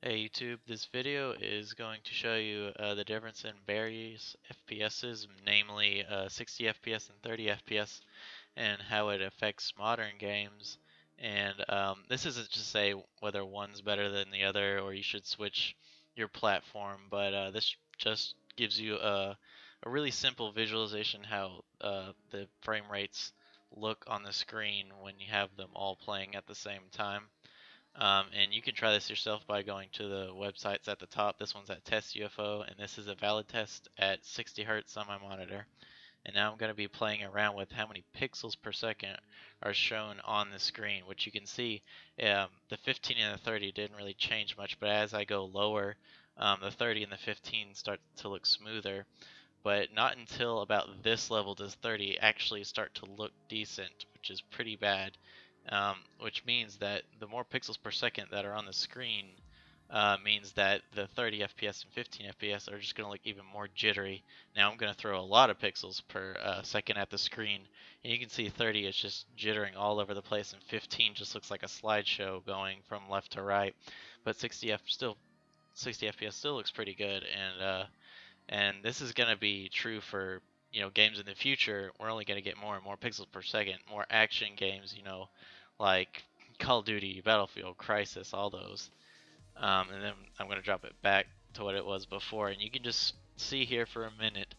Hey YouTube, this video is going to show you the difference in various FPSs, namely 60 FPS and 30 FPS, and how it affects modern games. And this isn't to say whether one's better than the other or you should switch your platform, but this just gives you a really simple visualization how the frame rates look on the screen when you have them all playing at the same time. And you can try this yourself by going to the websites at the top. This one's at Test UFO, and this is a valid test at 60 Hertz on my monitor. And now I'm going to be playing around with how many pixels per second are shown on the screen, which you can see the 15 and the 30 didn't really change much, but as I go lower, the 30 and the 15 start to look smoother. But not until about this level does 30 actually start to look decent, which is pretty bad. Which means that the more pixels per second that are on the screen means that the 30 FPS and 15 FPS are just going to look even more jittery. Now I'm going to throw a lot of pixels per second at the screen, and you can see 30 is just jittering all over the place, and 15 just looks like a slideshow going from left to right. But 60 FPS still looks pretty good, and this is going to be true for games in the future. We're only going to get more and more pixels per second, more action games, like Call of Duty, Battlefield, Crisis, all those. And then I'm going to drop it back to what it was before, and you can just see here for a minute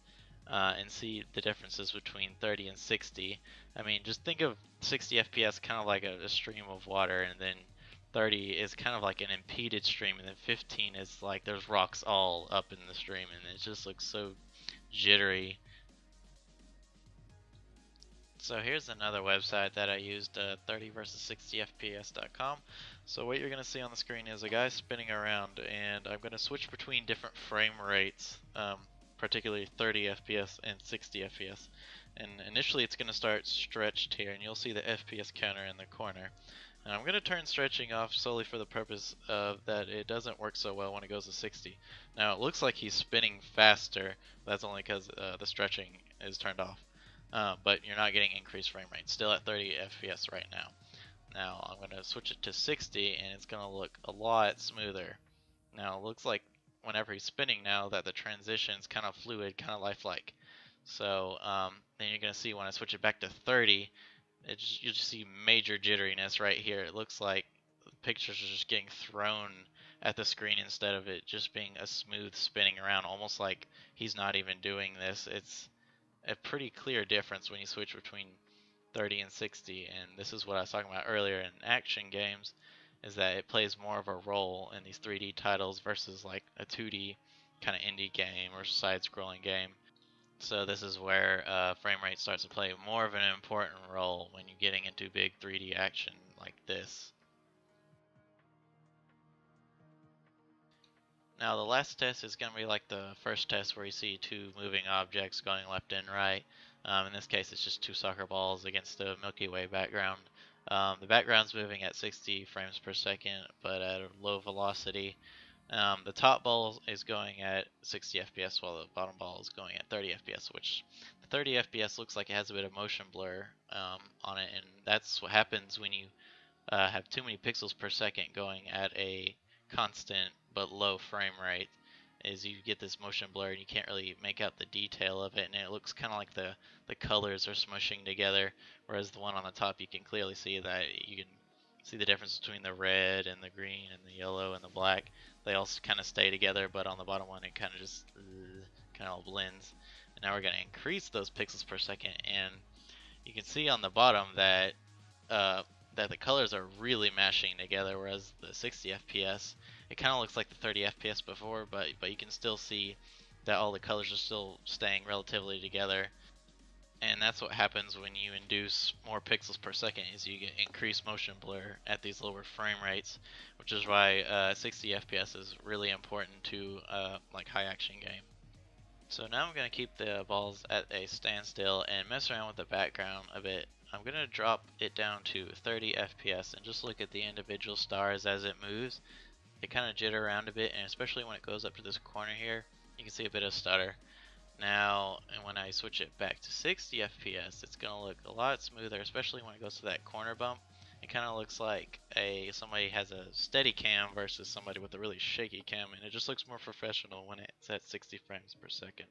and see the differences between 30 and 60. I mean, just think of 60 FPS kind of like a stream of water, and then 30 is kind of like an impeded stream, and then 15 is like there's rocks all up in the stream, and it just looks so jittery. So here's another website that I used, 30 versus 60 FPS.com. So what you're going to see on the screen is a guy spinning around, and I'm going to switch between different frame rates, particularly 30 FPS and 60 FPS. And initially it's going to start stretched here, and you'll see the FPS counter in the corner. And I'm going to turn stretching off solely for the purpose of that it doesn't work so well when it goes to 60. Now it looks like he's spinning faster, that's only because the stretching is turned off. But you're not getting increased frame rate. Still at 30 FPS right now. Now I'm going to switch it to 60 and it's going to look a lot smoother. Now it looks like whenever he's spinning now that the transition's kind of fluid, kind of lifelike. So then you're going to see when I switch it back to 30, you just see major jitteriness right here. It looks like pictures are just getting thrown at the screen instead of it just being a smooth spinning around, almost like he's not even doing this. It's a pretty clear difference when you switch between 30 and 60, and this is what I was talking about earlier in action games, is that it plays more of a role in these 3D titles versus like a 2D kind of indie game or side-scrolling game. So this is where frame rate starts to play more of an important role when you're getting into big 3D action like this. Now the last test is going to be like the first test where you see two moving objects going left and right. In this case it's just two soccer balls against a Milky Way background. The background's moving at 60 frames per second but at a low velocity. The top ball is going at 60 FPS while the bottom ball is going at 30 FPS, which the 30 FPS looks like it has a bit of motion blur on it, and that's what happens when you have too many pixels per second going at a constant but low frame rate, is you get this motion blur and you can't really make out the detail of it, and it looks kind of like the colors are smushing together, whereas the one on the top you can clearly see that you can see the difference between the red and the green and the yellow and the black. They all kind of stay together, but on the bottom one it kind of just kind of blends. And now we're going to increase those pixels per second, and you can see on the bottom that that the colors are really mashing together, whereas the 60 FPS, it kind of looks like the 30 FPS before, but you can still see that all the colors are still staying relatively together. And that's what happens when you induce more pixels per second, is you get increased motion blur at these lower frame rates, which is why 60 FPS is really important to like high action game. So now I'm going to keep the balls at a standstill and mess around with the background a bit. I'm going to drop it down to 30 FPS and just look at the individual stars as it moves. They kind of jitter around a bit, and especially when it goes up to this corner here, you can see a bit of stutter. Now, and when I switch it back to 60 FPS, it's going to look a lot smoother, especially when it goes to that corner bump. It kind of looks like somebody has a steady cam versus somebody with a really shaky cam, and it just looks more professional when it's at 60 frames per second.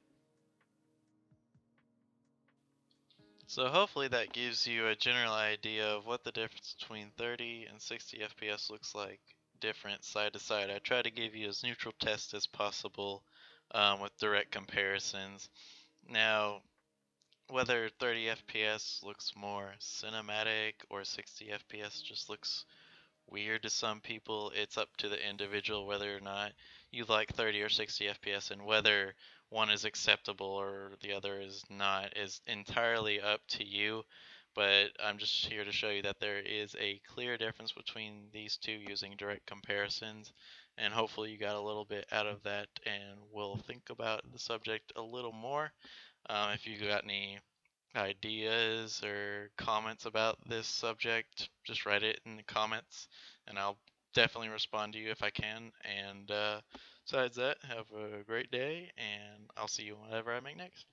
So hopefully that gives you a general idea of what the difference between 30 and 60 FPS looks like different side to side. I try to give you as neutral test as possible with direct comparisons. Now, whether 30 FPS looks more cinematic or 60 FPS just looks weird to some people, it's up to the individual whether or not you like 30 or 60 FPS, and whether one is acceptable or the other is not is entirely up to you. But I'm just here to show you that there is a clear difference between these two using direct comparisons, and hopefully you got a little bit out of that and will think about the subject a little more. If you got any ideas or comments about this subject, just write it in the comments and I'll definitely respond to you if I can. And besides that, have a great day and I'll see you whenever I make next.